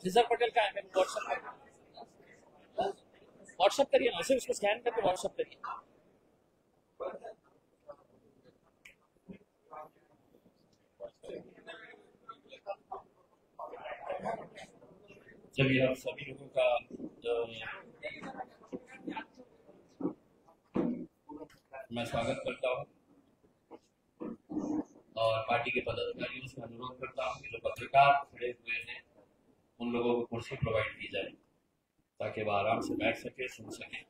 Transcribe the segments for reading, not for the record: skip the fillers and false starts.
खिजर पटेल का है, व्हाट्सएप करिए ना, सिर्फ उसको स्कैन करके व्हाट्सएप करिए। चलिए आप सभी लोगों का मैं स्वागत करता हूँ और पार्टी के पदाधिकारियों से अनुरोध करता हूँ कि जो पत्रकार खड़े हुए हैं उन लोगों को कुर्सी प्रोवाइड की जाए ताकि वो आराम से बैठ सके, सुन सके।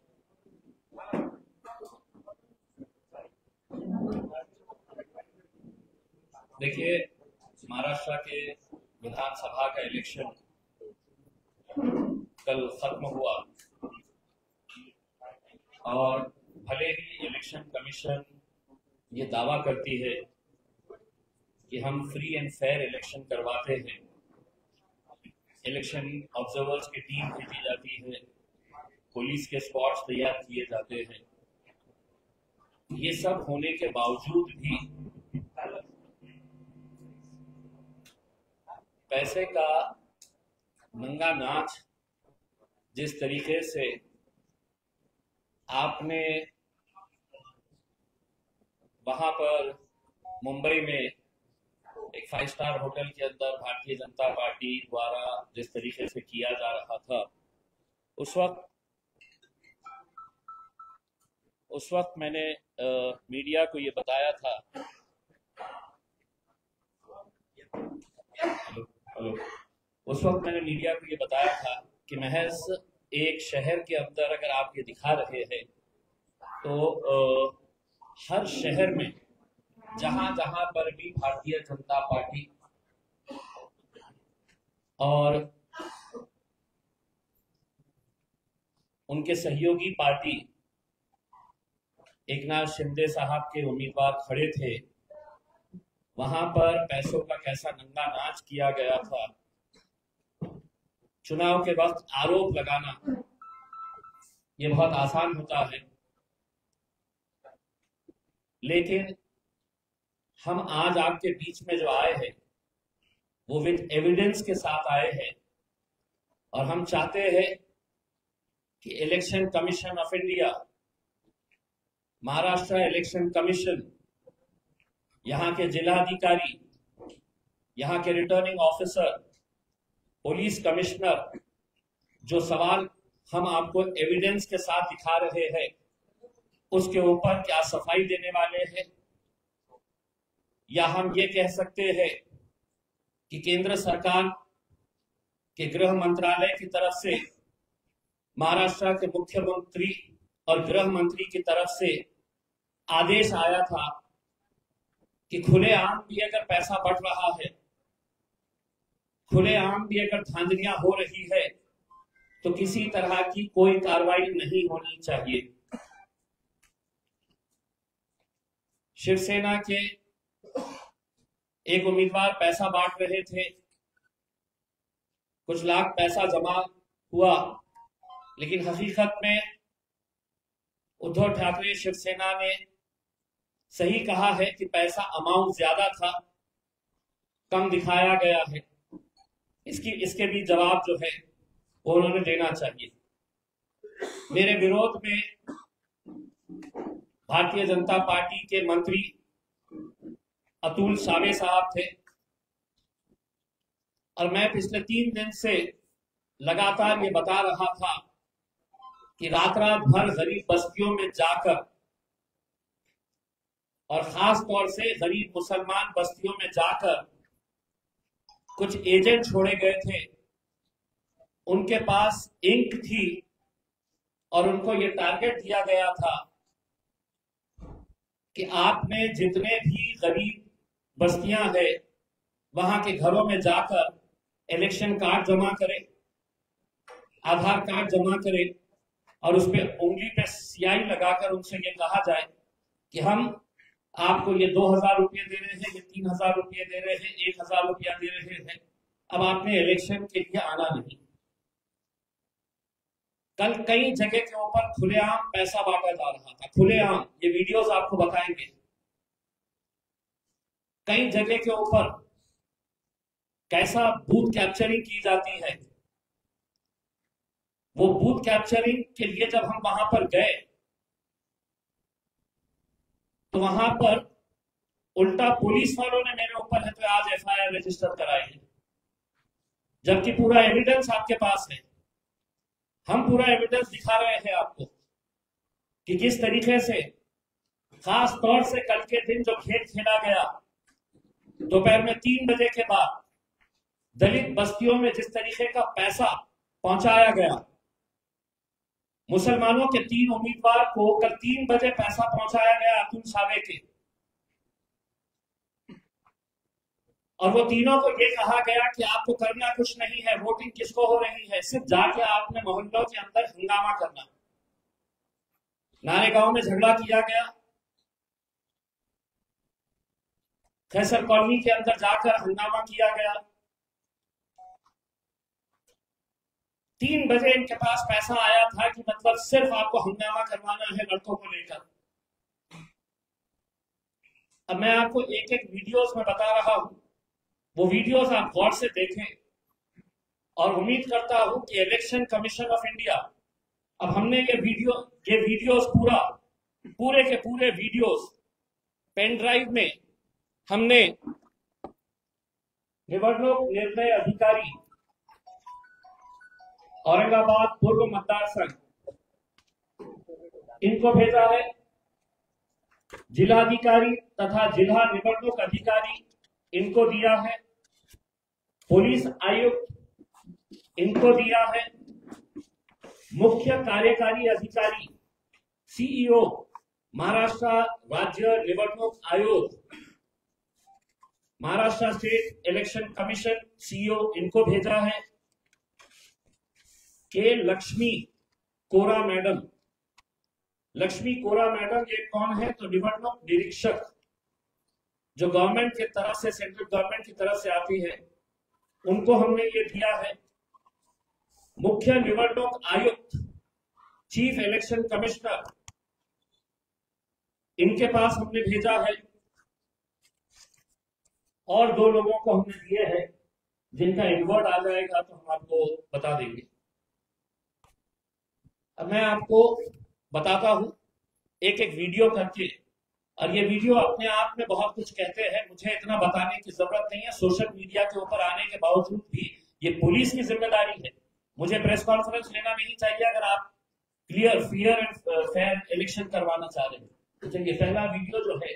देखिए, महाराष्ट्र के विधानसभा का इलेक्शन कल खत्म हुआ और भले ही इलेक्शन कमीशन ये दावा करती है कि हम फ्री एंड फेयर इलेक्शन करवाते हैं, इलेक्शन ऑब्जर्वर्स की टीम भेजी जाती है, पुलिस के स्क्वाड्स तैयार किए जाते हैं, ये सब होने के बावजूद भी पैसे का नंगा नाच जिस तरीके से आपने वहां पर मुंबई में एक 5 स्टार होटल के अंदर भारतीय जनता पार्टी द्वारा जिस तरीके से किया जा रहा था, उस वक्त मैंने मीडिया को ये बताया था कि महज एक शहर के अंदर अगर आप ये दिखा रहे हैं तो हर शहर में जहां जहां पर भी भारतीय जनता पार्टी और उनके सहयोगी पार्टी एकनाथ शिंदे साहब के उम्मीदवार खड़े थे, वहां पर पैसों का कैसा नंगा नाच किया गया था। चुनाव के वक्त आरोप लगाना ये बहुत आसान होता है, लेकिन हम आज आपके बीच में जो आए हैं वो विद एविडेंस के साथ आए हैं और हम चाहते हैं कि election commission of India, Maharashtra election commission, यहाँ के जिलाधिकारी, यहाँ के रिटर्निंग ऑफिसर, पुलिस कमिश्नर, जो सवाल हम आपको एविडेंस के साथ दिखा रहे हैं उसके ऊपर क्या सफाई देने वाले हैं, या हम ये कह सकते हैं कि केंद्र सरकार के गृह मंत्रालय की तरफ से, महाराष्ट्र के मुख्यमंत्री और गृह मंत्री की तरफ से आदेश आया था कि खुलेआम भी अगर पैसा बढ़ रहा है, खुलेआम भी अगर धांधलियां हो रही है तो किसी तरह की कोई कार्रवाई नहीं होनी चाहिए। शिवसेना के एक उम्मीदवार पैसा बांट रहे थे, कुछ लाख पैसा जमा हुआ, लेकिन हकीकत में उद्धव ठाकरे शिवसेना ने सही कहा है कि पैसा अमाउंट ज्यादा था, कम दिखाया गया है। इसके भी जवाब जो है वो उन्होंने देना चाहिए। मेरे विरोध में भारतीय जनता पार्टी के मंत्री अतुल सावे साहब थे और मैं पिछले 3 दिन से लगातार ये बता रहा था कि रात भर गरीब बस्तियों में जाकर और खास तौर से गरीब मुसलमान बस्तियों में जाकर कुछ एजेंट छोड़े गए थे, उनके पास इंक थी और उनको ये टारगेट दिया गया था कि आपने जितने भी गरीब बस्तियां हैं वहां के घरों में जाकर इलेक्शन कार्ड जमा करें, आधार कार्ड जमा करें और उस पर उंगली पे स्याही लगाकर उनसे ये कहा जाए कि हम आपको ये 2,000 रुपये दे रहे हैं, ये 3,000 रुपये दे रहे हैं, 1,000 रुपया दे रहे हैं, अब आपने इलेक्शन के लिए आना नहीं। कल कई जगह के ऊपर खुलेआम पैसा बांटा जा रहा था, खुलेआम, ये वीडियोस आपको बताएंगे। कई जगह के ऊपर कैसा बूथ कैप्चरिंग की जाती है। वो बूथ कैप्चरिंग के लिए जब हम वहां पर गए तो वहां पर उल्टा पुलिस वालों ने मेरे ऊपर है तो आज एफआईआर रजिस्टर कराई है, जबकि पूरा एविडेंस आपके पास है। हम पूरा एविडेंस दिखा रहे हैं आपको कि किस तरीके से, खास तौर से कल के दिन जो खेल खेला गया दोपहर में 3 बजे के बाद, दलित बस्तियों में जिस तरीके का पैसा पहुंचाया गया, मुसलमानों के 3 उम्मीदवार को कल 3 बजे पैसा पहुंचाया गया अतुल सावे के, और वो तीनों को ये कहा गया कि आपको करना कुछ नहीं है, वोटिंग किसको हो रही है, सिर्फ जाके आपने मोहल्लों के अंदर हंगामा करना। नारेगांव में झगड़ा किया गया, खैसर कॉलोनी के अंदर जाकर हंगामा किया गया। 3 बजे इनके पास पैसा आया था कि मतलब सिर्फ आपको हंगामा करवाना है लड़कों को लेकर। अब मैं आपको एक एक वीडियोस में बता रहा हूं, वो वीडियोस आप गौर से देखें और उम्मीद करता हूं कि इलेक्शन कमीशन ऑफ इंडिया, अब हमने ये वीडियोस पूरे के पूरे वीडियोस पेन ड्राइव में हमने निवडणूक निर्णय अधिकारी औरंगाबाद पूर्व मतदार संघ इनको भेजा है, जिलाधिकारी तथा जिला निवडणूक अधिकारी इनको दिया है, पुलिस आयुक्त इनको दिया है, मुख्य कार्यकारी अधिकारी सीईओ महाराष्ट्र राज्य निवडणूक आयोग, Maharashtra state election commission CEO इनको भेजा है, के लक्ष्मी कोरा मैडम। लक्ष्मी कोरा मैडम ये कौन है? तो निवडणूक निरीक्षक जो गवर्नमेंट की तरफ से, सेंट्रल गवर्नमेंट की तरफ से आती है, उनको हमने ये दिया है। मुख्य निवडणूक आयुक्त, चीफ इलेक्शन कमिश्नर, इनके पास हमने भेजा है, और 2 लोगों को हमने दिए हैं जिनका इनवर्ड आ जाएगा तो हम आपको बता देंगे। अब मैं आपको बताता हूं एक एक वीडियो करके, और ये वीडियो अपने आप में बहुत कुछ कहते हैं, मुझे इतना बताने की जरूरत नहीं है। सोशल मीडिया के ऊपर आने के बावजूद भी ये पुलिस की जिम्मेदारी है, मुझे प्रेस कॉन्फ्रेंस लेना नहीं चाहिए अगर आप clear, fair and fair election करवाना चाह रहे हैं। तो चलिए पहला वीडियो जो है,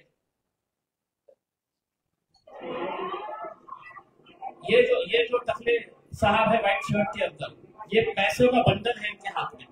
ये जो टकले साहब है व्हाइट शर्ट के अंदर, ये पैसों का बंडल है इनके हाथ में।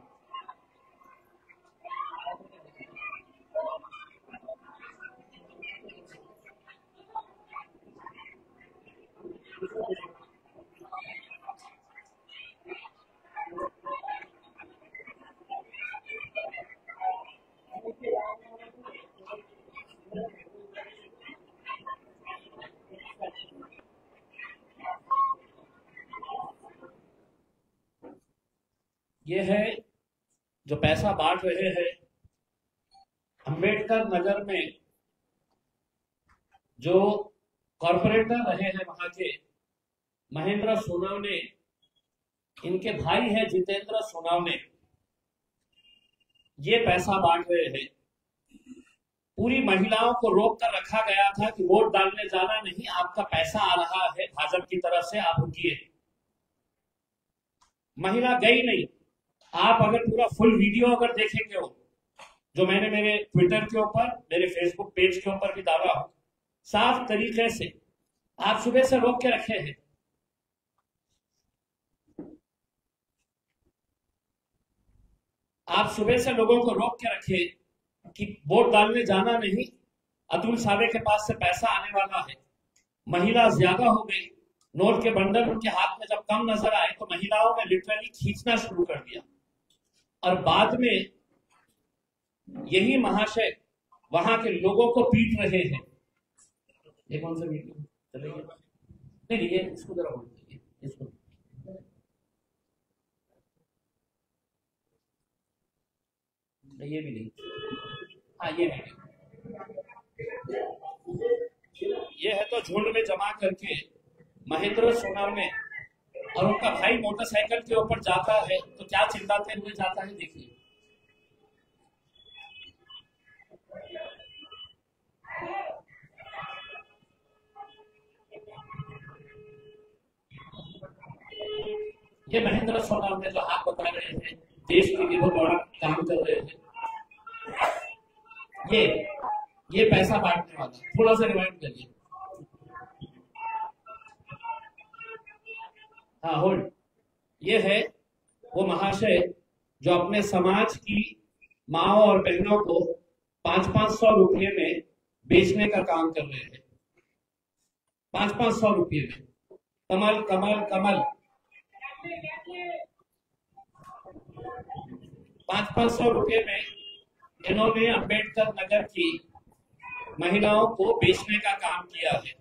ये है जो पैसा बांट रहे हैं। अंबेडकर नगर में जो कॉर्पोरेटर रहे हैं वहां के महेंद्र सोनावने, इनके भाई है जितेंद्र सोनावने, ये पैसा बांट रहे हैं। पूरी महिलाओं को रोक कर रखा गया था कि वोट डालने जाना नहीं, आपका पैसा आ रहा है भाजपा की तरफ से, आप रुकिए। महिला गई नहीं। आप अगर पूरा फुल वीडियो अगर देखेंगे हो, जो मैंने मेरे ट्विटर के ऊपर, मेरे फेसबुक पेज के ऊपर भी डाला हूं, साफ तरीके से आप सुबह से रोक के रखे हैं। आप सुबह से लोगों को रोक के रखे कि वोट डालने जाना नहीं, अतुल सावे के पास से पैसा आने वाला है, महिला ज्यादा हो गई, नोट के बंडल उनके हाथ में जब कम नजर आए तो महिलाओं ने लिटरली खींचना शुरू कर दिया, और बाद में यही महाशय वहां के लोगों को पीट रहे हैं। ये कौन सा वीडियो चलेगा? नहीं, ये इसको जरा होल्ड करिए, इसको ये भी नहीं। हाँ, ये वीडियो ये है तो झुंड में जमा करके महेंद्र सोनार में, और उनका भाई मोटरसाइकिल के ऊपर जाता है तो क्या चिल्लाते हुए जाता है, देखिए। ये महेंद्र सोनार में जो हाथ बता रहे हैं, देश के लिए बहुत बड़ा काम कर रहे हैं, ये पैसा बांटने वाला। थोड़ा सा रिवाइंड करिए। हाँ, होल्ड। ये है वो महाशय जो अपने समाज की माओ और बहनों को 500-500 रुपये में बेचने का काम कर रहे हैं। 500-500 रुपये में। कमल कमल कमल 500-500 रुपये में इन्होंने अंबेडकर नगर की महिलाओं को बेचने का काम किया है।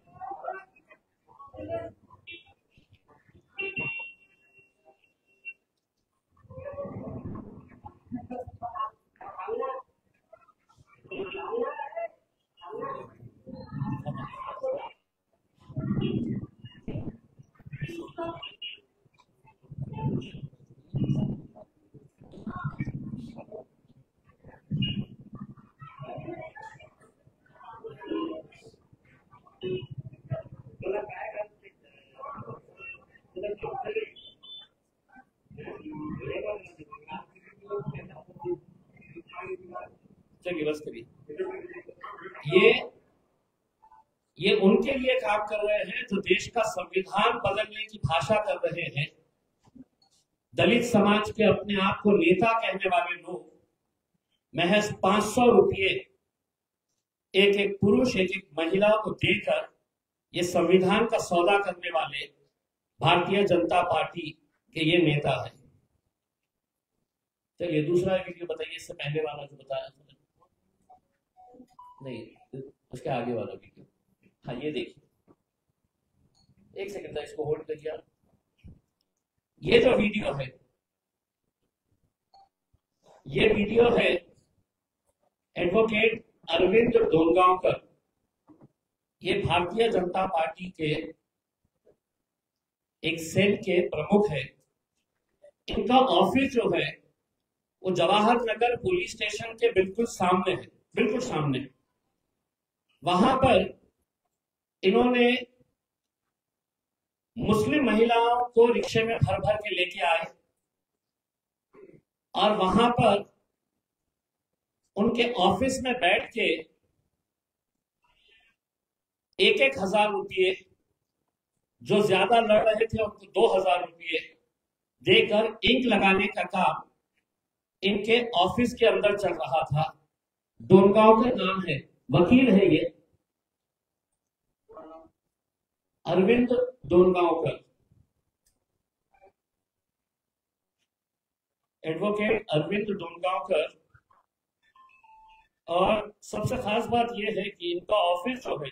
चलिए बस करिए। ये उनके लिए काम कर रहे हैं जो देश का संविधान बदलने की भाषा कर रहे हैं। दलित समाज के अपने आप को नेता कहने वाले लोग महज 500 रुपये एक एक पुरुष एक एक महिला को देकर ये संविधान का सौदा करने वाले भारतीय जनता पार्टी के ये नेता है। चलिए दूसरा वीडियो बताइए, इससे पहले वाला जो बताया था, नहीं उसके आगे वाला वीडियो। हाँ, ये देखिए, एक सेकंड था, इसको होल्ड करिए। ये जो वीडियो है, ये वीडियो है एडवोकेट अरविंद डोनगांवकर। ये भारतीय जनता पार्टी के एक सेल के प्रमुख है। इनका ऑफिस जो है वो जवाहर नगर पुलिस स्टेशन के बिल्कुल सामने है, बिल्कुल सामने। वहां पर इन्होंने मुस्लिम महिलाओं को रिक्शे में भर भर के लेके आए, और वहां पर उनके ऑफिस में बैठ के 1,000 रुपये, जो ज्यादा लड़ रहे थे उनको 2,000 रुपये देकर इंक लगाने का काम इनके ऑफिस के अंदर चल रहा था। डोनगांवकर नाम है, वकील है ये, अरविंद डोनगांवकर, एडवोकेट अरविंद डोनगांवकर। और सबसे खास बात यह है कि इनका ऑफिस जो है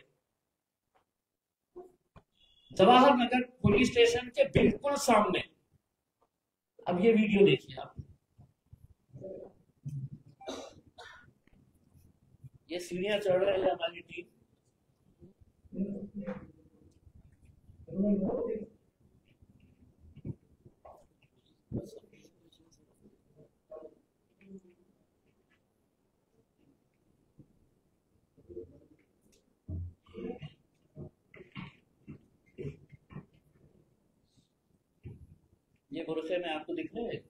जवाहर नगर पुलिस स्टेशन के बिल्कुल सामने। अब ये वीडियो देखिए आप। ये सीढ़ियां चढ़ रहे हैं हमारी टीम। ये भरोसे में आपको दिख रहे हैं।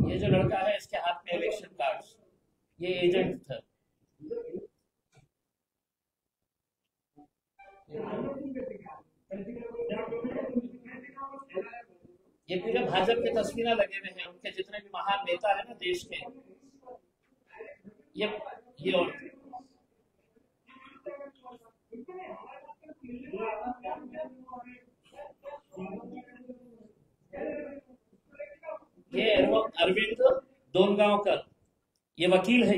ये जो लड़का है इसके हाथ में इलेक्शन कार्ड्स, ये एजेंट था। ये पूरे भाजपा के तस्वीरें लगे हुए हैं, उनके जितने भी महान नेता है ना देश में, ये और ये अरविंद डोनगांवकर, ये वकील है,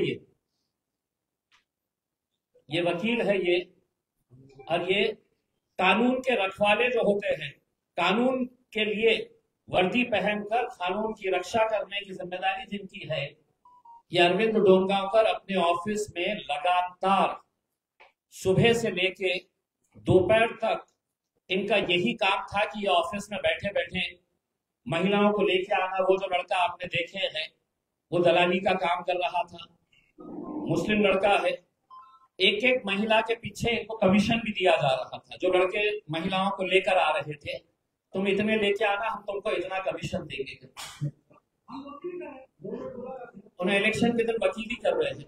ये वकील है ये, और ये कानून के रखवाले जो होते हैं, कानून के लिए वर्दी पहनकर कानून की रक्षा करने की जिम्मेदारी जिनकी है, ये अरविंद डोनगांवकर अपने ऑफिस में लगातार सुबह से लेके दोपहर तक इनका यही काम था कि ये ऑफिस में बैठे बैठे महिलाओं को लेके आना। वो जो लड़का आपने देखे हैं वो दलाली का काम कर रहा था, मुस्लिम लड़का है, एक एक महिला के पीछे इनको कमीशन भी दिया जा रहा था। जो लड़के महिलाओं को लेकर आ रहे थे, तुम इतने लेके आना, हम तुमको इतना कमीशन देंगे। उन्हें इलेक्शन के दिन वकीली कर रहे थे।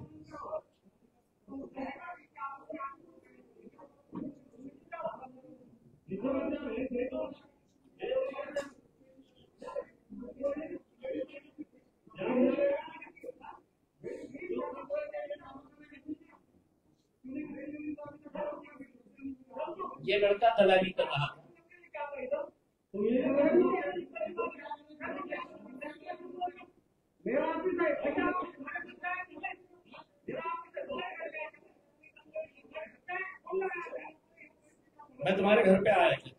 ये लड़का दलाली कर रहा था। मैं तुम्हारे घर पे आया था।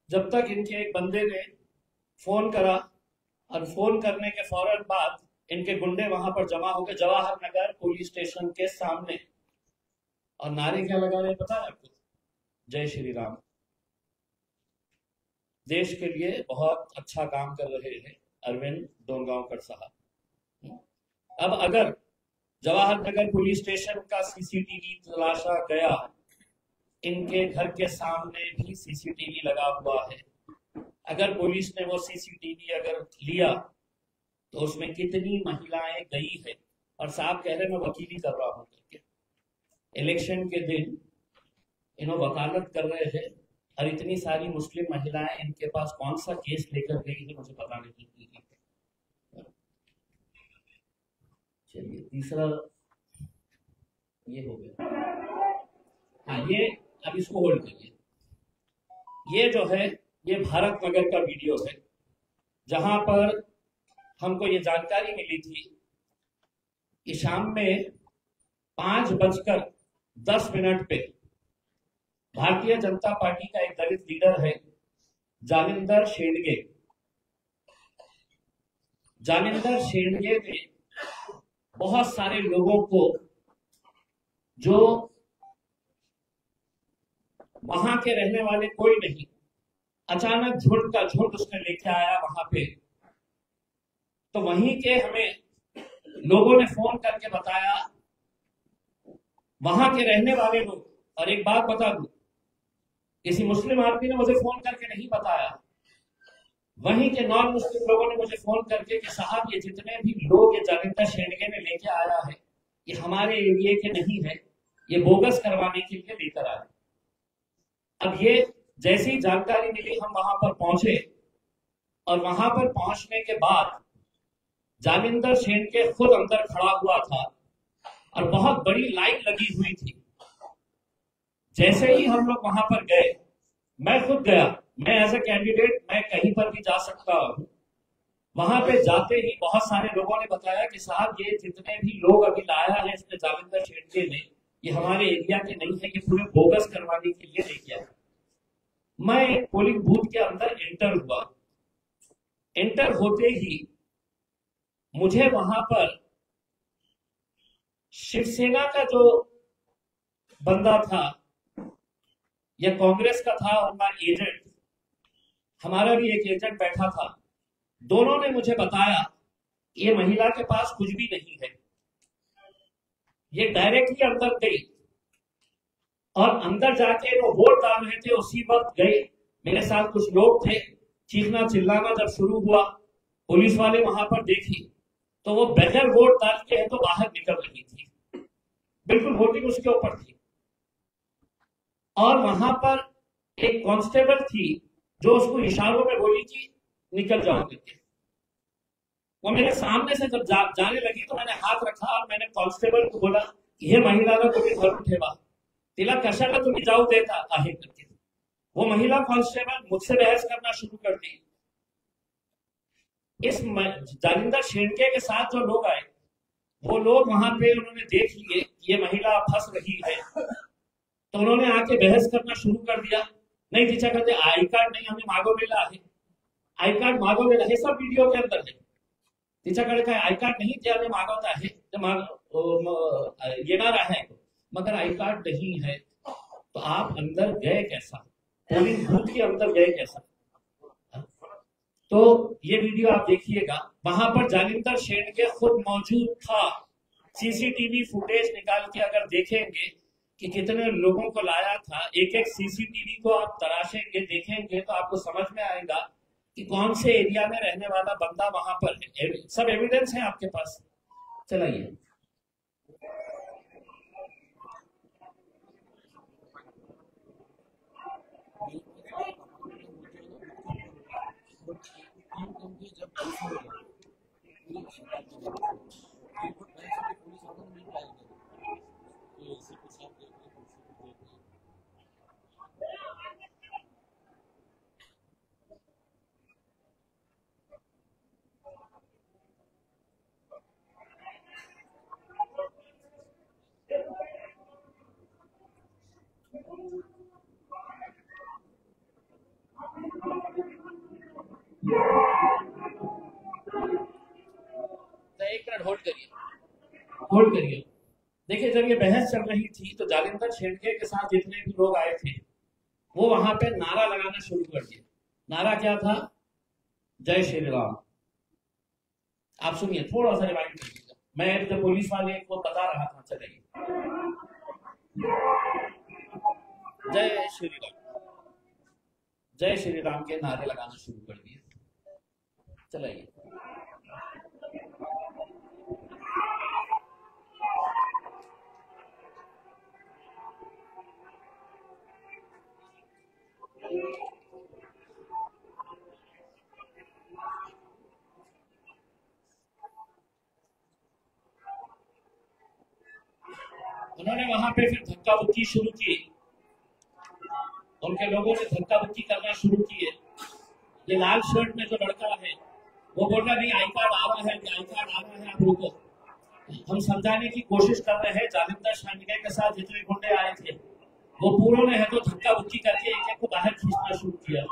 जब तक इनके एक बंदे ने फोन करा और फोन करने के फौरन बाद इनके गुंडे वहां पर जमा हो गए जवाहर नगर पुलिस स्टेशन के सामने, और नारे क्या लगा रहे पता है आपको? जय श्री राम। देश के लिए बहुत अच्छा काम कर रहे हैं अरविंद डोनगांवकर साहब। अब अगर जवाहर नगर पुलिस स्टेशन का सीसीटीवी तलाशा गया, इनके घर के सामने भी सीसीटीवी लगा हुआ है, अगर पुलिस ने वो सीसीटीवी अगर लिया तो उसमें कितनी महिलाएं गई है। और साहब कह रहे मैं वकीली कर रहा हूं करके, इलेक्शन के दिन इन्होंने वकालत कर रहे हैं, और इतनी सारी मुस्लिम महिलाएं इनके पास कौन सा केस लेकर गई है मुझे पता नहीं। चलिए तीसरा ये हो गया। हाँ, ये अब इसको होल्ड करिए। ये जो है ये भारत नगर का वीडियो है, जहां पर हमको ये जानकारी मिली थी कि शाम में 5:10 पे भारतीय जनता पार्टी का एक दलित लीडर है जालिंदर शेंडगे। जालिंदर शेंडगे ने बहुत सारे लोगों को, जो वहां के रहने वाले कोई नहीं, अचानक झुंड का झुंड उसने लेके आया वहां पे। तो वहीं के हमें लोगों ने फोन करके बताया, वहां के रहने वाले लोग, और एक बात बता दूं, किसी मुस्लिम आदमी ने मुझे फोन करके नहीं बताया, वहीं के नॉन मुस्लिम लोगों ने मुझे फोन करके कि साहब ये जितने भी लोग ये जालिंदर शेंडगे ने लेके आया है, ये हमारे एरिया के नहीं है, ये बोगस करवाने के लिए लेकर आए। अब ये जैसी जानकारी मिली हम वहां पर पहुंचे, और वहां पर पहुंचने के बाद जालिंदर शेंडगे खुद अंदर खड़ा हुआ था और बहुत बड़ी लाइन लगी हुई थी। जैसे ही हम लोग वहां पर गए, मैं खुद गया, मैं एज ए कैंडिडेट मैं कहीं पर भी जा सकता हूं। वहां पे जाते ही बहुत सारे लोगों ने बताया कि साहब ये जितने भी लोग अभी लाया है इसने जालिंदर शेंडगे ने, ये हमारे एरिया के नहीं है, ये पूरे बोगस करवाने के लिए लेके आया। मैं पोलिंग बूथ के अंदर एंटर हुआ, एंटर होते ही मुझे वहां पर शिवसेना का जो बंदा था या कांग्रेस का था उनका एजेंट, हमारा भी एक एजेंट बैठा था, दोनों ने मुझे बताया ये महिला के पास कुछ भी नहीं है। ये डायरेक्टली अंदर गई और अंदर जाके वो वोट डाल रहे थे, उसी वक्त गए। मेरे साथ कुछ लोग थे। चीखना चिल्लाना जब शुरू हुआ, पुलिस वाले वहां पर देखी तो वो बगैर वोट डाल के है तो बाहर निकल रही थी, बिल्कुल वोटिंग उसके ऊपर थी। और वहां पर एक कांस्टेबल थी जो उसको इशारों में बोली कि निकल जाओ करके। वो मेरे सामने से जब जाने लगी तो मैंने हाथ रखा और मैंने कांस्टेबल को बोला, हे महिलाला तुम्ही धरून ठेवा, तिला कशाला तुम्ही जाऊ देता आहे करके। वो महिला कांस्टेबल मुझसे बहस करना शुरू कर दी। इस जालिंदर शेंडके के साथ जो लोग आए, वो लोग वहां पे उन्होंने देख लिए ये महिला फंस रही है, तो उन्होंने आके बहस करना शुरू कर दिया। नहीं तिच्या कहते आई कार्ड नहीं, हमें मागवलेला आहे, आई कार्ड मागवलेला हे सब वीडियो के अंदर है। तिच्याकडे काय आई कार्ड नहीं, जे आम्ही मागवत आहे ते येणार आहे, मगर आई कार्ड नहीं है। तो आप अंदर गए कैसा, पोलिंग बूथ के अंदर गए कैसा? तो ये वीडियो आप देखिएगा, वहां पर जालिंदर शेंडके खुद मौजूद था। सीसीटीवी फुटेज निकाल के अगर देखेंगे कि कितने लोगों को लाया था, एक एक सीसीटीवी को आप तराशेंगे देखेंगे तो आपको समझ में आएगा कि कौन से एरिया में रहने वाला बंदा वहां पर है। सब एविडेंस है आपके पास, चलाइए। एक मिनट होल्ड करिए। देखिए, जब ये बहस चल रही थी तो जालिंदर शेंडके के साथ जितने भी लोग आए थे वो वहां पे नारा लगाना शुरू कर दिया। नारा क्या था? जय श्री राम। आप सुनिए, थोड़ा सा रिवाइंड करिएगा, मैं जब पुलिस वाले को बता रहा था। चलिए, जय श्री राम, जय श्री राम के नारे लगाना शुरू कर दिए। चलाइए। उन्होंने वहां पे फिर धक्का मुक्की शुरू की, उनके लोगों ने धक्का मुक्की करना शुरू किए। ये लाल शर्ट में जो लड़का है वो बोल रहा नहीं, आई कार्ड आ रहा है, आई कार्ड आ रहा है, आप रुको। हम समझाने की कोशिश कर रहे हैं। जालिंदर शेंडके के साथ जितने गुंडे आए थे वो पूरों ने है तो धक्का मुक्की करके एक एक को बाहर खींचना शुरू किया।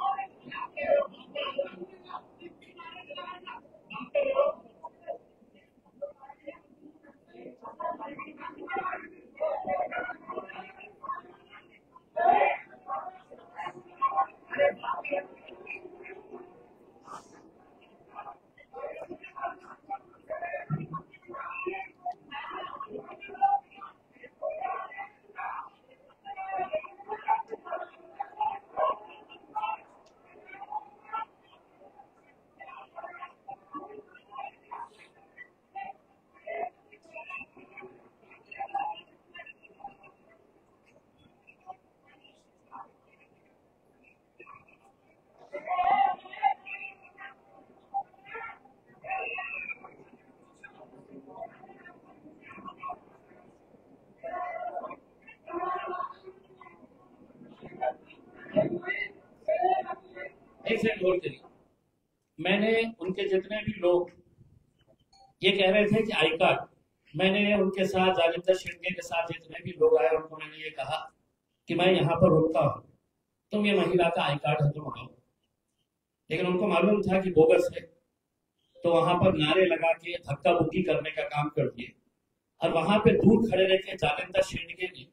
एक सेकंड होल्ड करिए। मैंने उनके जितने भी लोग ये कह रहे थे कि आई कार्ड, मैंने उनके साथ जालिंदर शेंडके के साथ जितने भी लोग आए उनको मैंने ये कहा कि मैं यहाँ पर रुकता हूँ, तुम ये महिला का आई कार्ड है तो मंगाओ। लेकिन उनको मालूम था कि बोगस है, तो वहां पर नारे लगा के धक्का मुक्की करने का काम कर दिए। और वहां पे दूर खड़े रह के जालिंदर शेंडगे ने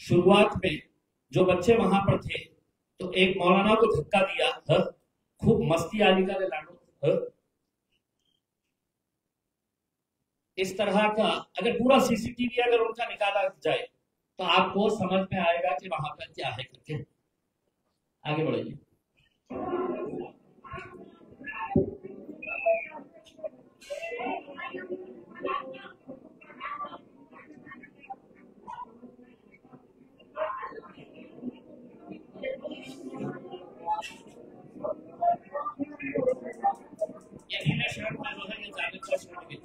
शुरुआत में जो बच्चे वहां पर थे, तो एक मौलाना को धक्का दिया, खूब मस्ती आली का लाडो। इस तरह का अगर पूरा सीसीटीवी अगर उनका निकाला जाए तो आपको समझ में आएगा कि वहां पर क्या है करके। आगे बढ़िए। ये नीले शर्ट में जो है ये जालिंदर शेंडगे।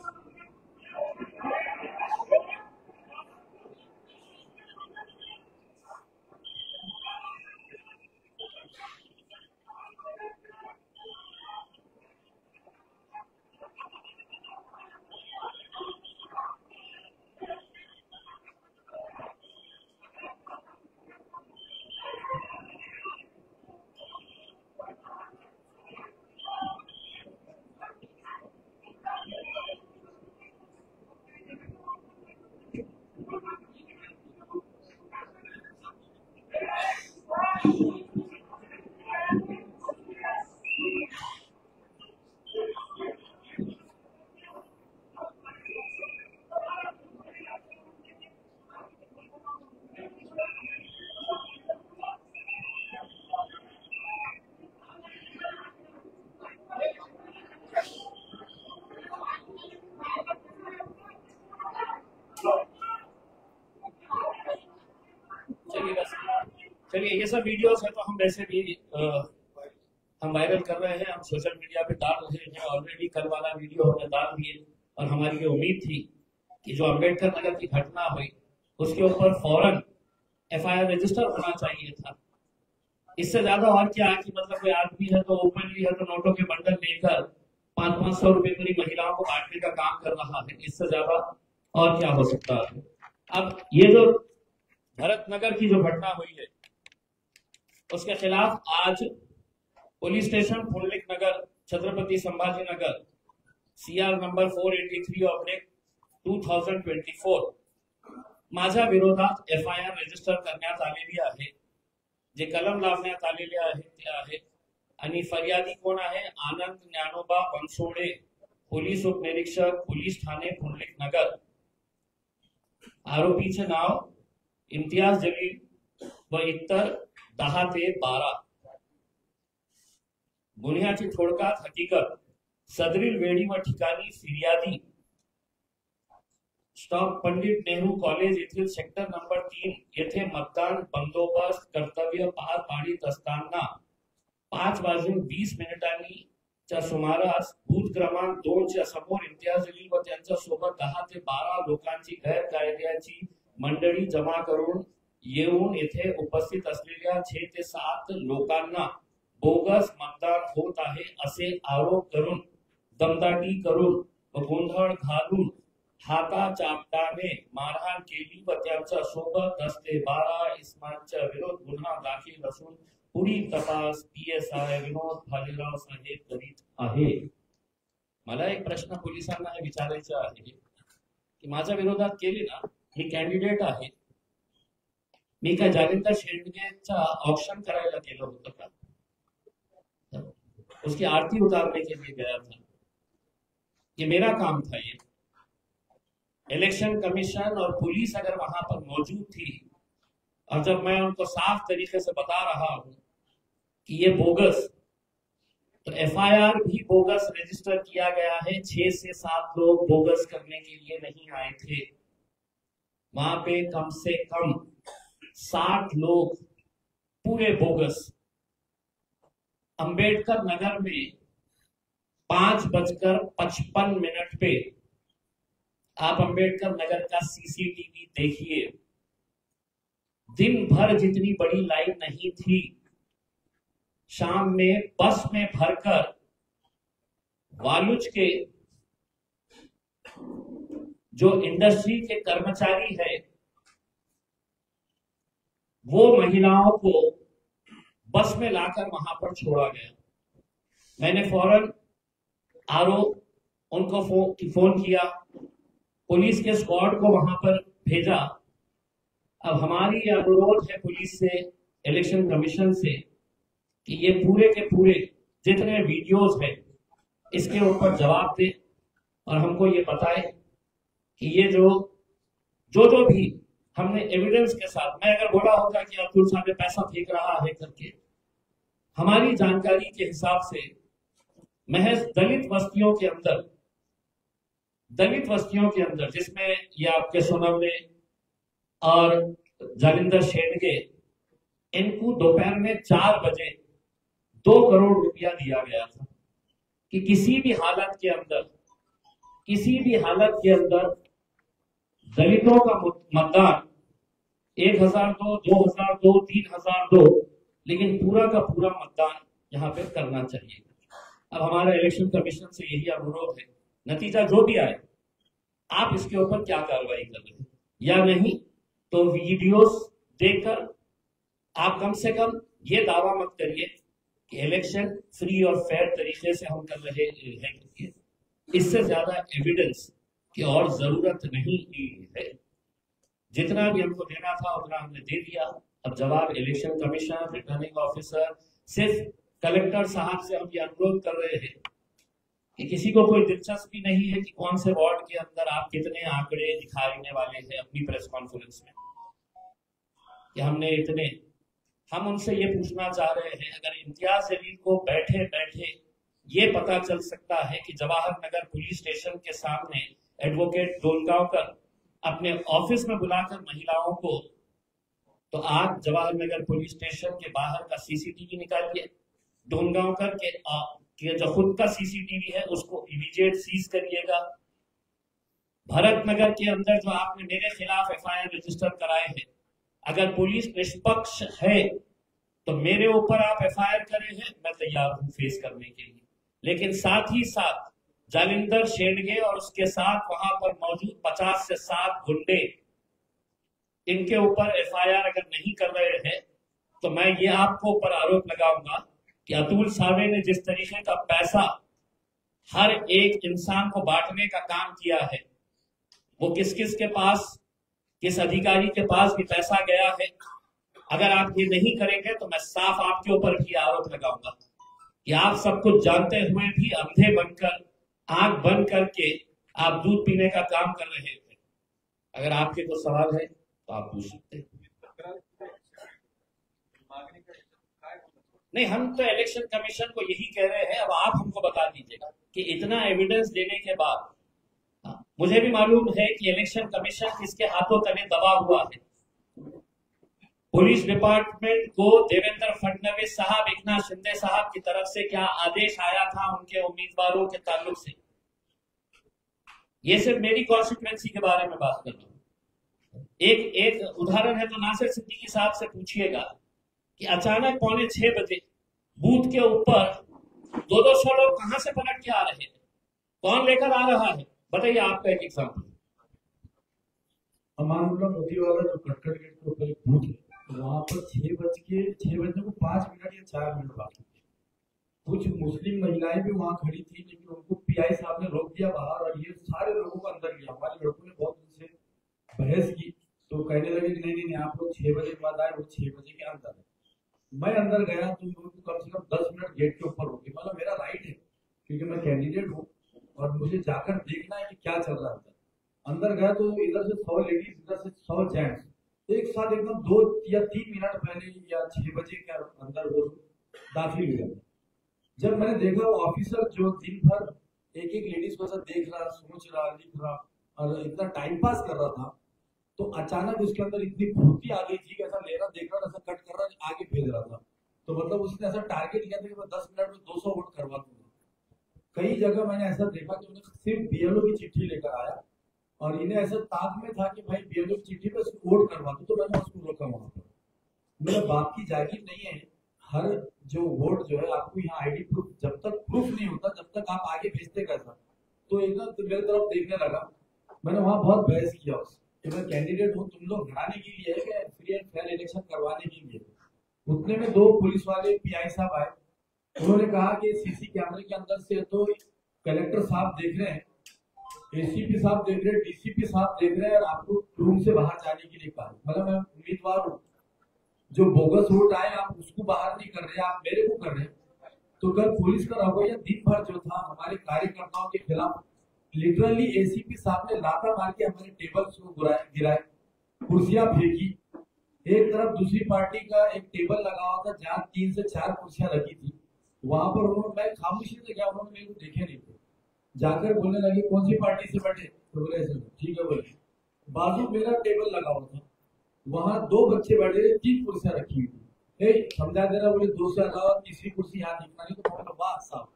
चलिए ये सब वीडियोस है तो हम वैसे भी हम वायरल कर रहे हैं, हम सोशल मीडिया पे डाल रहे हैं। ऑलरेडी कल वाला वीडियो हमने डाल दिए और हमारी ये उम्मीद थी कि जो अम्बेडकर नगर की घटना हुई उसके ऊपर फौरन एफआईआर रजिस्टर होना चाहिए था। इससे ज्यादा और क्या है कि मतलब कोई आदमी है तो ओपनली है तो नोटों के बंडल लेकर 500-500 रुपए पूरी महिलाओं को बांटने का काम कर रहा है। इससे ज्यादा और क्या हो सकता है। अब ये जो भरत नगर की जो घटना हुई है उसके खिलाफ आज पुलिस स्टेशन पुंडलिक नगर छत्रपति संभाजी नगर सीआर नंबर 483/2024 माझ्या विरोधात एफआयआर रजिस्टर करण्यात आलेली आहे, जे कलम लावण्यात आलेले आहे ते आहे। आणि फरियादी कोण आहे? आनंद ज्ञानोबा बनसोडे, पोलीस उपनिरीक्षक पोलीस ठाणे पुंडलिक नगर। आरोपीचे नाव इम्तियाज जलील व इतर 10 ते 12। गुन्ह्याची थोडक्यात हकीकत, सदरील वेळी व ठिकाणी फिर्यादी स्टॉप पंडित नेहरू कॉलेज येथील सेक्टर नंबर 3 येथे मतदान बंदोबस्त कर्तव्य पार पाडित असताना 5:20 च्या सुमारास बूथ क्रमांक 2 च्या समोर इम्तियाज जलील व त्यांच्या सोबत 10 ते 12 लोकांची गैरकायद्याची मंडळी जमा करून येऊन येथे उपस्थित असलेल्या 6 ते 7 लोकांना बोगस मतदान होत आहे असे आरोप करून दमदाटी करून व गोंधळ घालून हाताचापटाने मारहाण केली व त्यांच्या सोबत 10 ते 12 इसमांच्या विरोध गुन्हा दाखल असून पुढील तपास पीएसआय विनोद भालेराव साहेब करीत आहे। मला एक प्रश्न पोलिसांना विचारायचा आहे की माझ्या विरोधात केली ना, मी कॅन्डिडेट आहे, मी काय जालिंदर शेंडगेचा ऑप्शन करायला गेलो होतो का? उसकी आरती उतारने के लिए गया था, ये मेरा काम था। ये इलेक्शन कमीशन और पुलिस अगर वहां पर मौजूद थी और जब मैं उनको साफ तरीके से बता रहा हूं कि ये बोगस, तो एफआईआर भी बोगस रजिस्टर किया गया है। 6 से 7 लोग बोगस करने के लिए नहीं आए थे, वहां पे कम से कम 60 लोग पूरे बोगस। अंबेडकर नगर में 5:55 पे आप अंबेडकर नगर का सीसीटीवी देखिए, दिन भर जितनी बड़ी लाइन नहीं थी, शाम में बस में भरकर वालुज के जो इंडस्ट्री के कर्मचारी है वो महिलाओं को बस में लाकर वहां पर छोड़ा गया। मैंने फौरन आरओ उनको फोन किया, पुलिस के स्क्वाड को वहां पर भेजा। अब हमारी ये अनुरोध है पुलिस से, इलेक्शन कमीशन से, कि ये पूरे के पूरे जितने वीडियोस हैं इसके ऊपर जवाब दे और हमको ये बताए कि ये जो भी हमने एविडेंस के साथ, मैं अगर बोला होता कि अब्दुल साहब पैसा फेंक रहा है करके, हमारी जानकारी के हिसाब से महज दलित वस्तियों के अंदर जिसमें ये आपके सोनवने और जालिंदर शेंडगे, इनको दोपहर में 4 बजे 2 करोड़ रुपया दिया गया था कि किसी भी हालत के अंदर दलितों का मतदान 1002, 2002, 3002, लेकिन पूरा का पूरा मतदान यहाँ पे करना चाहिए। अब हमारा इलेक्शन कमीशन से यही अनुरोध है, नतीजा जो भी आए आप इसके ऊपर क्या कार्रवाई कर रहे हैं या नहीं, तो वीडियोस देखकर आप कम से कम ये दावा मत करिए कि इलेक्शन फ्री और फेयर तरीके से हम कर रहे हैं। इससे ज्यादा एविडेंस की और जरूरत नहीं है। जितना भी हमको देना था उतना हमने दे दिया। अब जवाब इलेक्शन कमीशन, रिटर्निंग ऑफिसर, सिर्फ कलेक्टर साहब से हम ये अनुरोध कर रहे हैं कि किसी को कोई दिलचस्पी नहीं है कि कौन से वार्ड के अंदर आप कितने आंकड़े दिखाने वाले हैं अपनी प्रेस कॉन्फ्रेंस में, कि हमने इतने। हम उनसे ये पूछना चाह रहे हैं, अगर इम्तियाज जलील को बैठे बैठे ये पता चल सकता है कि जवाहर नगर पुलिस स्टेशन के सामने एडवोकेट डोलगांवकर अपने ऑफिस में बुलाकर महिलाओं को, तो आप जवाहर नगर पुलिस स्टेशन के बाहर का सीसीटीवी निकालिए, डोलगांवकर के जो खुद का सीसीटीवी है उसको इमीडिएट सीज करिएगा। भरत नगर के अंदर जो आपने मेरे खिलाफ एफआईआर रजिस्टर कराए हैं, अगर पुलिस निष्पक्ष है तो मेरे ऊपर आप एफआईआर करें हैं, मैं तैयार हूं फेस करने के लिए। लेकिन साथ ही साथ जालिंदर शेंडगे और उसके साथ वहां पर मौजूद 50 से 60 गुंडे, इनके ऊपर एफआईआर अगर नहीं कर रहे हैं तो मैं ये आपको ऊपर आरोप लगाऊंगा कि अतुल सावे ने जिस तरीके का पैसा हर एक इंसान को बांटने का काम किया है, वो किस किस के पास, किस अधिकारी के पास भी पैसा गया है, अगर आप ये नहीं करेंगे तो मैं साफ आपके ऊपर भी आरोप लगाऊंगा कि आप सब कुछ जानते हुए भी अंधे बनकर, आंख बंद करके आप दूध पीने का काम कर रहे थे। अगर आपके कोई सवाल है तो आप पूछ सकते हैं। नहीं, हम तो इलेक्शन कमीशन को यही कह रहे हैं, अब आप हमको बता दीजिएगा कि इतना एविडेंस देने के बाद, मुझे भी मालूम है कि इलेक्शन कमीशन किसके हाथों तले दबा हुआ है। पुलिस डिपार्टमेंट को देवेंद्र फडणवीस साहब, एकनाथ शिंदे साहब की तरफ से क्या आदेश आया था उनके उम्मीदवारों के ताल्लुक से, ये सिर्फ मेरी कॉन्स्टिट्यूएंसी के बारे में बात कर रहा हूं। एक उदाहरण है तो नासिर सिद्दीकी साहब से पूछिएगा कि अचानक 5:45 बजे बूथ के ऊपर 200 लोग कहां से पलट के आ रहे हैं, कौन लेकर आ रहा है, बताइए। आपका एक एग्जाम्पल, अमानुल्लाह मोदी वाला जो कटकट गेट के ऊपर एक बूथ है, वहां पर 6 बजने को 5 मिनट या 4 मिनट बाकी थे। कुछ मुस्लिम महिलाएं भी वहां खड़ी थी, लेकिन उनको पीआई साहब ने रोक दिया बाहर और ये सारे लोगों को अंदर लिया। हमारे लड़कों ने बहुत उनसे बहस की तो कहने लगे कि नहीं नहीं आप लोग 6 बजे के बाद आए, वो 6 बजे के अंदर है। मैं अंदर गया तो उनको कम से कम 10 मिनट गेट के ऊपर रोके, मतलब मेरा राइट है क्योंकि मैं कैंडिडेट हूँ और मुझे जाकर देखना है कि क्या चल रहा है। अंदर गया तो इधर से 100 लेडीज, इधर से 100 जेंट्स एक साथ एकदम 2 या 3 मिनट पहले या 6 बजे के अंदर वो दाखिल हुए। जब मैंने देखा वो ऑफिसर जो दिन भर एक एक लेडीज को देख रहा, सोच रहा, लिख रहा और इतना टाइम पास कर रहा था, तो अचानक उसके अंदर इतनी फुर्ती आ गई थी कि ऐसा ले रहा, देख रहा, ऐसा कट कर रहा, आगे भेज रहा था। तो मतलब उसने ऐसा टारगेट किया था कि मैं 10 मिनट में 200 वोट करवा दूंगा। कई जगह मैंने ऐसा देखा कि उन्हें सिर्फ बीएलओ की चिट्ठी लेकर आया और इन्हें ऐसा ताक में था कि भाई बीएलओ की चिट्ठी पे वोट करवा दो, तो मैंने उसको रोका वहां पर। मेरा बाप की जागीर नहीं है, हर जो वोट जो है आपको यहाँ आईडी प्रूफ, जब तक प्रूफ नहीं होता जब तक आप आगे भेजते कैसा। तो एकदम तो मेरी तरफ देखने लगा, मैंने वहां बहुत बहस किया उससे कि मैं कैंडिडेट हूँ, तुम लोग हराने के लिए है, फ्री एंड फेयर इलेक्शन करवाने के लिए। उतने में 2 पुलिस वाले पीआई साहब आए, उन्होंने कहा कि सीसी कैमरे के अंदर से तो कलेक्टर साहब देख रहे हैं, एसीपी साहब देख रहे हैं, डीसीपी साहब देख रहे हैं, और आपको रूम से बाहर जाने के लिए कहा। मतलब मैं उम्मीदवार हूँ, जो बोगस वोट आए आप उसको बाहर नहीं कर रहे, आप मेरे को कर रहे हैं। तो कल पुलिस का रवैया दिन भर जो था हमारे कार्यकर्ताओं के खिलाफ, लिटरली एसीपी साहब ने लाता मार के हमारे टेबल्स को गिराए, कुर्सियां फेंकी। एक तरफ दूसरी पार्टी का एक टेबल लगा हुआ था जहाँ 3 से 4 कुर्सियां लगी थी, वहां पर उन्होंने, मैं खामोशी से गया, उन्होंने मेरे को देखे नहीं थे, जाकर बोलने लगे कौन सी पार्टी से बैठे, तो बोले ऐसे ठीक है बोले। बाजू मेरा टेबल लगा हुआ था, वहां 2 बच्चे बैठे थे, 3 कुर्सियां रखी हुई थी, समझा दे रहा, बोले 2 से अलावा तीसरी कुर्सी यहाँ दिखना नहीं। तो बोला वाह साहब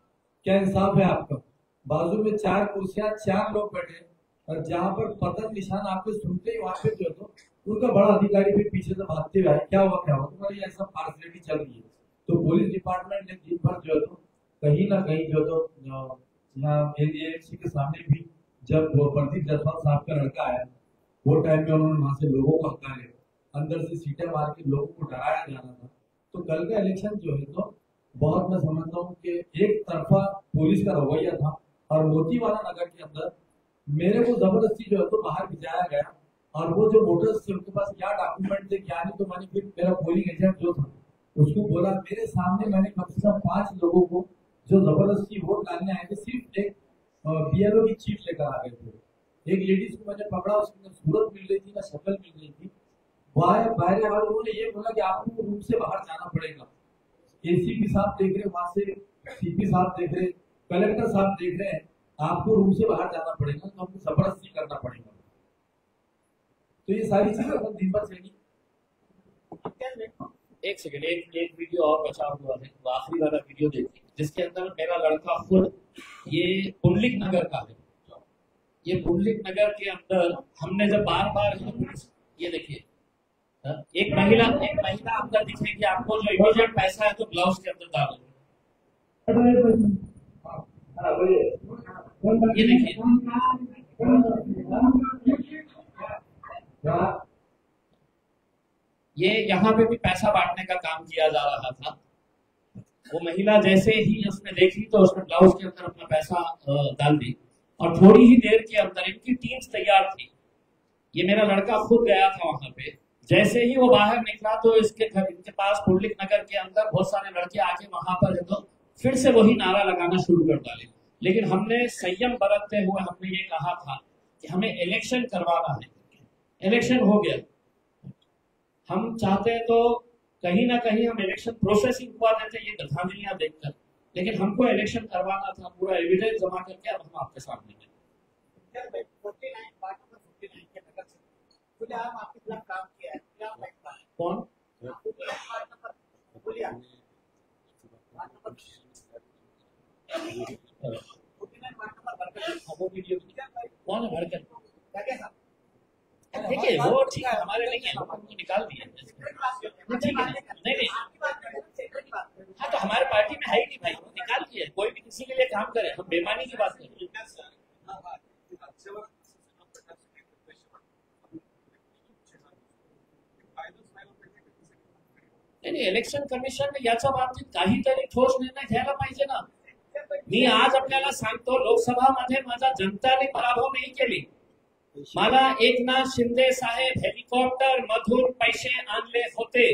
क्या इंसाफ है आपका, बाजू में 4 कुर्सियां, 4 लोग बैठे, और जहां पर पतन निशान आपको सुनते ही वहां पे जो तो उनका बड़ा अधिकारी भी पीछे से भागते हुए आए, क्या हुआ तुम्हारी ऐसा पार्सलिटी चल रही है। तो पुलिस डिपार्टमेंट ने दिन भर जो है तो कहीं ना कहीं जो तो यहाँ एडीएमसी के सामने भी, जब प्रदीप जायसवाल साहब का लड़का आया वो टाइम में उन्होंने वहां से लोगों को हकारे, अंदर से सीटें मार के लोगों को डराया जा रहा था। तो कल का इलेक्शन जो है तो बहुत, मैं समझता हूँ कि एक तरफा पुलिस का रवैया था, और मोतीवाला नगर के अंदर मेरे को जबरदस्ती जो है तो बाहर भिजाया गया, और वो जो वोटर्स थे उनके पास क्या डॉक्यूमेंट थे क्या नहीं, तो मैंने फिर मेरा पोलिंग एजेंट जो था उसको बोला, मेरे सामने मैंने कम से कम 5 लोगों को जो जबरदस्ती वोट डालने आए थे, सिर्फ एक बीएलओ की चीट लेकर आ गए थे। एक लेडीज को मैंने पकड़ा, उसकी ना सूरत मिल रही थी ना शक्ल मिल रही थी, बाहर उन्होंने ये बोला कि आपको रूम से बाहर जाना पड़ेगा। एसीपी साहब देख रहे, वहां से सीपी साहब देख रहे, कलेक्टर साहब देख रहे हैं, आपको रूम से बाहर जाना पड़ेगा, तो हमको जबरदस्ती करना पड़ेगा। तो ये सारी चीजें दिन भर चलेगी। एक सेकंड, एक वीडियो और बचा हुआ है, वो आखिरी वाला वीडियो देखिए, जिसके अंदर मेरा लड़का खुद, ये पुंडलिक नगर का है, ये पुंडलिक नगर के अंदर हमने जब बार बार, ये देखिए एक महिला अंदर दिखेगी आपको, जो इमीडिएट पैसा है तो ग्लव्स के अंदर डालो, ये देखिए ये यहाँ पे भी पैसा बांटने का काम किया जा रहा था। वो महिला जैसे ही उसने देखी तो उसने ग्लव्स के अंदर अपना पैसा डाल दी, और थोड़ी ही देर के अंदर इनकी टीम्स तैयार थी। ये मेरा लड़का खुद गया था वहां पे, जैसे ही वो बाहर निकला तो इनके पास पुंडलिक नगर के अंदर बहुत सारे लड़के आके वहां पर है तो फिर से वही नारा लगाना शुरू कर डाले। लेकिन हमने संयम बरतते हुए हमने ये कहा था कि हमें इलेक्शन करवाना है, इलेक्शन हो गया, हम चाहते हैं तो कहीं ना कहीं हम इलेक्शन प्रोसेस ही रुकवा देते ये गधांजलियां देखकर, लेकिन हमको इलेक्शन करवाना था, पूरा एविडेंस जमा करके अब हम आपके सामने हैं। आपके खिलाफ काम किया है, क्या लगता है? कौन? कौन है भड़कन? देखिए वो ठीक है, हमारे नहीं है, उनको निकाल दिया, ठीक है, नहीं हाँ तो हमारे पार्टी में है ही नहीं भाई, निकाल दिया, कोई भी किसी के लिए काम करे, हम बेईमानी की बात करें। नाही, इलेक्शन कमिशन याच्या बाबतीत काहीतरी ठोस निर्णय घ्यायला पाहिजे ना। मी आज आपल्याला सांगतो, लोकसभामध्ये माझा जनताने पराभव नाही केली, मला एकनाथ शिंदे साहेब हेलिकॉप्टर मधून पैसे आणले होते।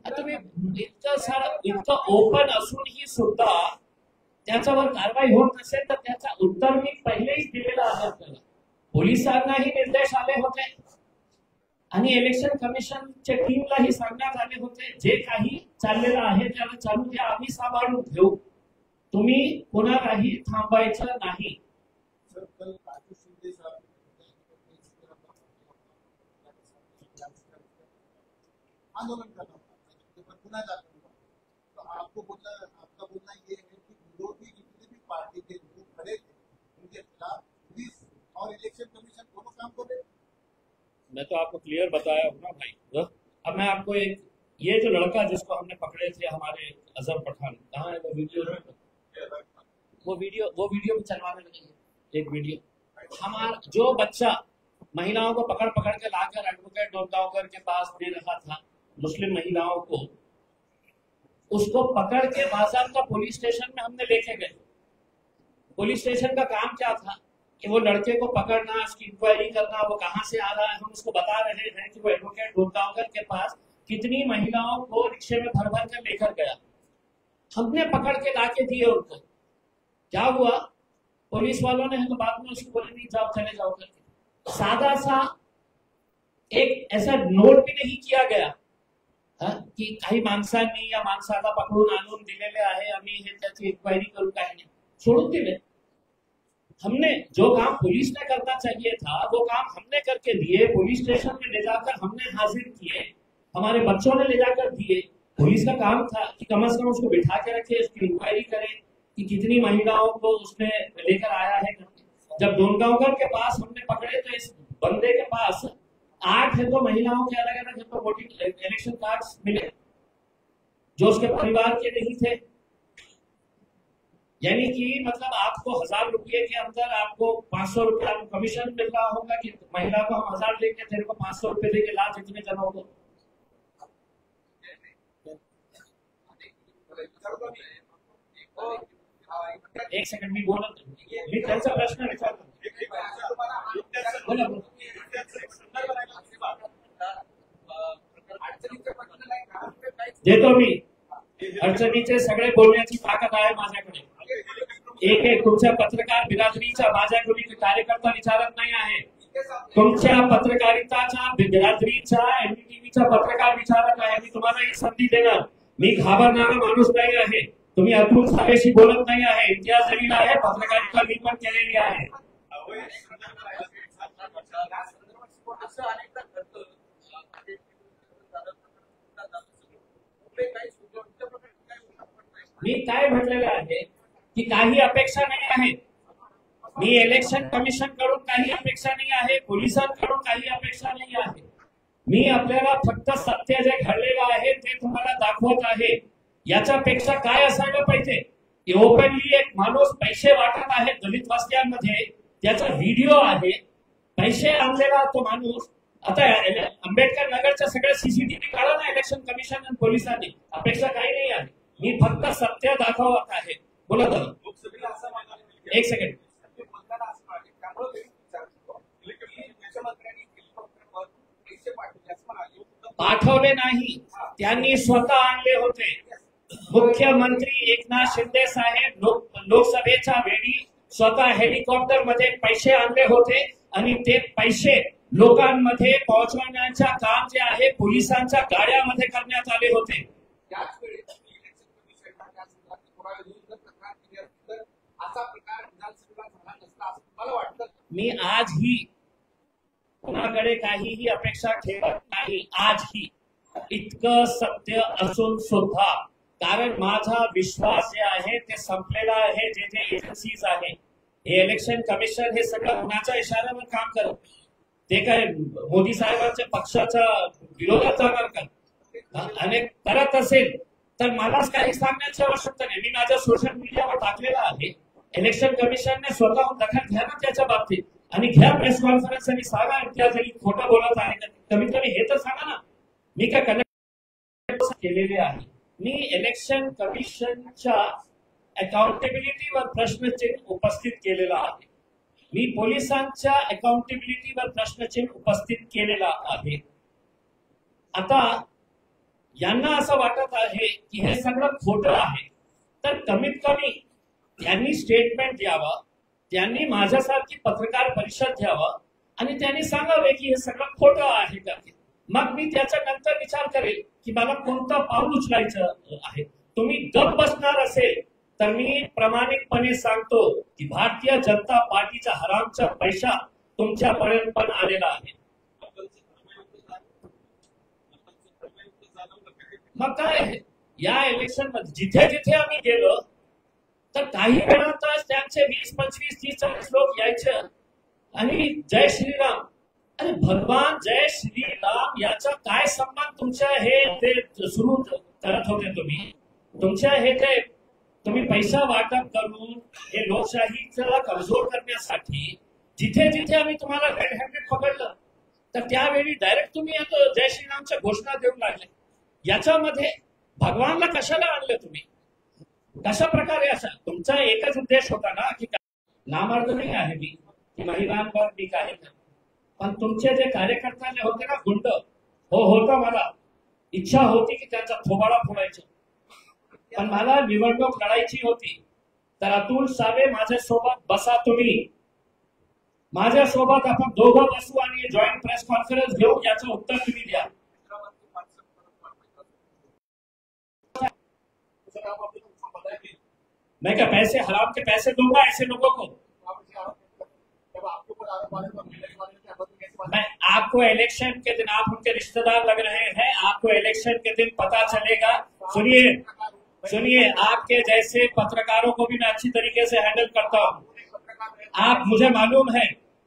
तुम्ही इतकं ओपन असूनही सुद्धा त्याच्यावर कारवाई होत नसेल तर त्याचा उत्तर मी पहिलेच दिलेला आहे आपल्याला। पोलिसांनाही निर्देश आले होते आणि इलेक्शन कमिशनच्या टीमलाही सांगण्यात आले होते, जे काही चाललेलं आहे त्याला चालू द्या, आम्ही सांभाळून घेऊ, तुम्ही कोणालाही थांबायचं नाही। आंदोलन करना तो आपको आपका बोलना ये है कि विरोधी जितने भी पार्टी के लोग खड़े थे उनके खिलाफ पुलिस और इलेक्शन कमीशन दोनों काम कर रहे। मैं तो आपको क्लियर बताया हूँ ना भाई। अब मैं आपको एक, ये जो लड़का जिसको हमने पकड़े थे हमारे अजहर पठान, कहाँ है वो वीडियो? वो वीडियो भी चलवाने लगे। एक वीडियो हमारा जो बच्चा महिलाओं को पकड़ पकड़ के लाकर एडवोकेट डोलगांवकर के पास दे रहा था, मुस्लिम महिलाओं को, उसको पकड़ के बाज़ाब्ता पुलिस स्टेशन में हमने लेके गए। पुलिस स्टेशन का काम क्या था कि वो लड़के को पकड़ना, उसकी इंक्वायरी करना, वो कहाँ से आ रहा है। हम उसको बता रहे हैं कि वो एडवोकेट डोलगांवकर के पास कितनी महिलाओं को रिक्शे में भर भर कर लेकर गया। हमने पकड़ के लाके दिए उनको। क्या हुआ, पुलिस वालों ने तो बाद में उसको बोले नहीं जाओ, चले जाओ करके। सादा सा एक ऐसा नोट भी नहीं किया गया की काही माणसांनी या माणसाला पकडून आणून दिलेले आहे, आम्ही हे त्याची इंक्वायरी करू, काही नाही, छोड़ून दिले। हमने जो काम पुलिस ने करना चाहिए था वो काम हमने करके दिए। पुलिस स्टेशन में ले जाकर हमने हाजिर किए, हमारे बच्चों ने ले जाकर दिए। पुलिस का काम था कि कम से कम उसको बिठा के रखे, उसकी इंक्वायरी करे कि कितनी महिलाओं को उसने लेकर आया है। जब डोलगांवकर के पास हमने पकड़े तो इस बंदे के पास 8 है तो महिलाओं के अलग अलग तो वोटिंग इलेक्शन कार्ड्स मिले जो उसके परिवार के नहीं थे। यानी कि मतलब आपको 1000 रुपये के अंदर आपको 500 रुपया कमीशन मिल रहा होगा कि महिला को हम 1000 देंगे, तेरे को 500 रुपये देंगे, ला जितने जनों को। एक सेकंड मी बोलत, मी त्यांचा प्रश्न विचारतो। देतो मी, अडचणीचे सगळे बोलण्याची ताकद आहे माझ्याकडे। एक तुमच्या पत्रकार बिरादरीचा माझ्या कोणी कार्यकर्ता विचारत नाही आहे। तुमच्या पत्रकारिताच्या बिरादरीचा एनडीटीव्हीचा पत्रकार विचारत आहे। मी तुम्हाला ही संधी देणार, मी घाबरणारा माणूस नाही आहे। तुम्ही अतुल साहेबशी बोलत नाही आहे, इतिहास जरीला आहे, पत्रकारिता मी पण केलेली आहे। मी काय म्हटलेलं आहे की काही अपेक्षा नाही आहे। मी इलेक्शन कमिशन कडून काही अपेक्षा नाही आहे, पोलिसांकडून काही अपेक्षा नाही आहे। मी आपल्याला फक्त सत्य जे घडलेलं आहे ते तुम्हाला दाखवत आहे। याच्यापेक्षा काय असायला पाहिजे की ओपनली एक माणूस पैसे वाटत आहे दलित वस्त्यांमध्ये, त्याचा व्हिडिओ आहे, पैसे आणलेला तो माणूस। आता आंबेडकर नगरच्या सगळ्या सीसीटीव्ही काढा ना इलेक्शन कमिशन आणि पोलिसांनी, अपेक्षा काही नाही आहे। मी फक्त सत्य दाखवत आहे। बोला दादा, एक सेकंड। पाठवले नाही, त्यांनी स्वतः आणले होते। मुख्यमंत्री एकनाथ शिंदे साहेब लोकसभेच्या वेळी स्वतः हेलिकॉप्टर मध्ये पैसे आणले होते आणि ते पैसे लोकांमध्ये पोहोचवण्याचे काम जे आहे पोलिसांच्या गाड्यामध्ये करण्यात आले होते। मी आजही कोणाकडे काहीही अपेक्षा ठेवत नाही, आजही इतकं सत्य असून सुद्धा, कारण माझा विश्वास जे आहे ते संपलेला आहे। जे जे एजन्सीज आहे, हे इलेक्शन कमिशन हे सगळं कुणाच्या इशाऱ्यावर काम करत, ते काय मोदी साहेबांच्या पक्षाच्या विरोधात जाणार का? आणि करत असेल तर मलाच काही सांगण्याची आवश्यकता नाही। मी माझ्या सोशल मीडियावर टाकलेला आहे, इलेक्शन कमिशनने स्वतःहून दखल घ्या ना त्याच्या बाबतीत आणि घ्या प्रेस कॉन्फरन्स आणि सांगा इम्तियाजली खोटं बोलत आहे का, कमीत कमी हे तर सांगा ना। मी काय कनेक्ट केलेले आहे। मी इलेक्शन कमिशनच्या अकाउंटेबिलिटीवर प्रश्नचिन्ह उपस्थित केलेला आहे। मी पोलिसांच्या अकाउंटेबिलिटीवर प्रश्नचिन्ह उपस्थित केलेला आहे। आता यांना असं वाटत आहे की हे सगळं खोटं आहे, तर कमीत कमी त्यांनी स्टेटमेंट द्यावं, त्यांनी माझ्यासारखी पत्रकार परिषद घ्यावं आणि त्यांनी सांगावे की हे सगळं खोटं आहे का। मग मी त्याच्या नंतर विचार करेल की मला कोणतं पाऊल उचलायचं आहे। तुम्ही गप बसणार असेल तर मी प्रामाणिकपणे सांगतो की भारतीय जनता पार्टीचा हरामचा पैसा तुमच्यापर्यंत पण आलेला आहे। मग काय या इलेक्शन मध्ये जिथे जिथे आम्ही गेलो तर काही वेळातच त्यांचे 20, 25, 30, 40 लोक यायचे आणि जय श्रीराम। अरे भगवान जय श्रीराम याचा काय संबंध तुमच्या हे ते सुरू करत होते तुम्ही? तुमच्या हे ते तुम्ही पैसा वाटप करून हे लोकशाहीला कमजोर करण्यासाठी जिथे जिथे आम्ही तुम्हाला रेड हँडेड पकडलं तर त्यावेळी डायरेक्ट तुम्ही आता जय श्रीरामच्या घोषणा देऊन लागले. याच्यामध्ये भगवानला कशाला आणलं तुम्ही? कशा प्रकारे असा तुमचा एकच उद्देश होता ना की नामर्द नाही आहे मी की महिलांवर मी काय पण तुमचे जे कार्यकर्ता जे होते ना गुंड होतं मला इच्छा होती की त्यांचा थोबाडा फोडायचा पण मला निवडणूक लढायची होती. तर अतुल सावे माझ्यासोबत बसा तुम्ही माझ्यासोबत आपण दोघं बसू आणि जॉईंट प्रेस कॉन्फरन्स घेऊ याचं उत्तर तुम्ही द्या. मैं क्या पैसे हराम के पैसे दूंगा ऐसे लोगों को? मैं आपको इलेक्शन के दिन आप उनके रिश्तेदार लग रहे हैं आपको इलेक्शन के दिन पता चलेगा. सुनिए आपके जैसे पत्रकारों को भी मैं अच्छी तरीके से हैंडल करता हूँ. आप मुझे मालूम है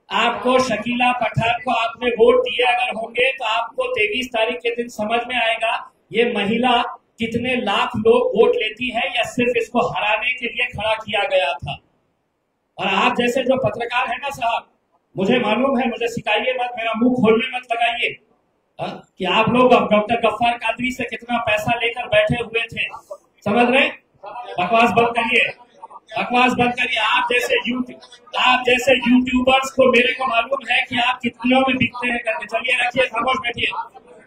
आपको शकीला पठान को आपने वोट दिए अगर होंगे तो आपको 23 तारीख के दिन समझ में आएगा ये महिला कितने लाख लोग वोट लेती है या सिर्फ इसको हराने के लिए खड़ा किया गया था. और आप जैसे जो पत्रकार है ना साहब मुझे मालूम है मुझे सिखाइए मत मेरा मुंह खोलने मत लगाइए कि आप लोग डॉक्टर गफ्फार कादरी से कितना पैसा लेकर बैठे हुए थे. समझ रहे? बकवास बंद करिए बकवास बंद करिए. आप जैसे यूट्यूबर्स को मेरे को मालूम है कि आप कितनों में बिकते हैं करके. चलिए रखिए खामोश बैठिए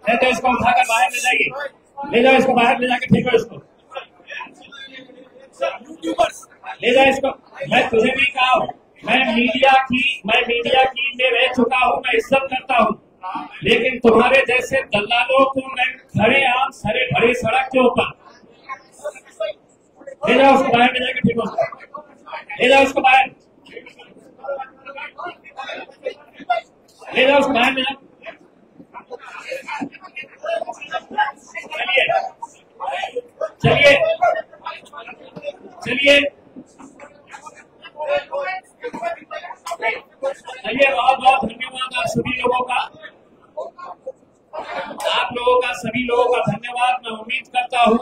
नहीं तो इसको उठाकर बाहर ले जाइए ले जाओ इसको बाहर ले जाके फेंको इसको ले जाओ इसको. मैं तुझे भी कहा हूँ मैं मीडिया की में रह चुका हूँ मैं इज्जत करता हूँ लेकिन तुम्हारे जैसे दलालों को मैं खड़े आम सरे भरे सड़क के ऊपर ले जाओ उसको बाहर ले जाके फेंको ले जाओ उसको बाहर ले जाओ उसको बाहर ले जाओ. चलिए बहुत बहुत धन्यवाद आप सभी लोगों का सभी लोगों का धन्यवाद. मैं उम्मीद करता हूँ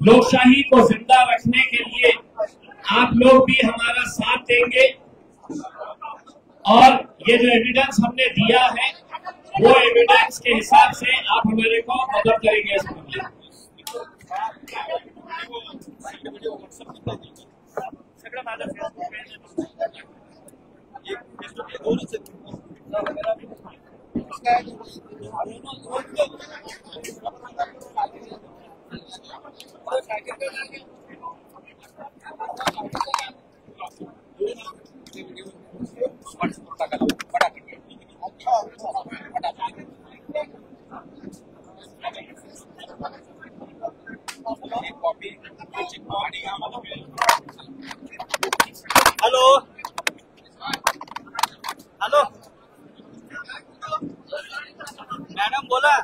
लोकशाही को जिंदा रखने के लिए आप लोग भी हमारा साथ देंगे और ये जो एविडेंस हमने दिया है वो एविडेंस के हिसाब से आप हमारे को मदद करेंगे इसमें. हेलो मैडम बोला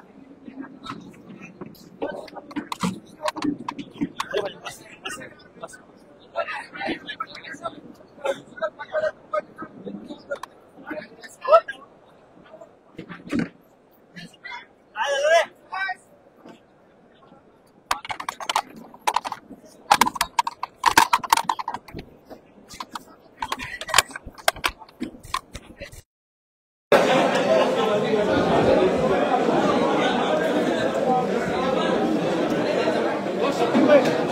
Wait.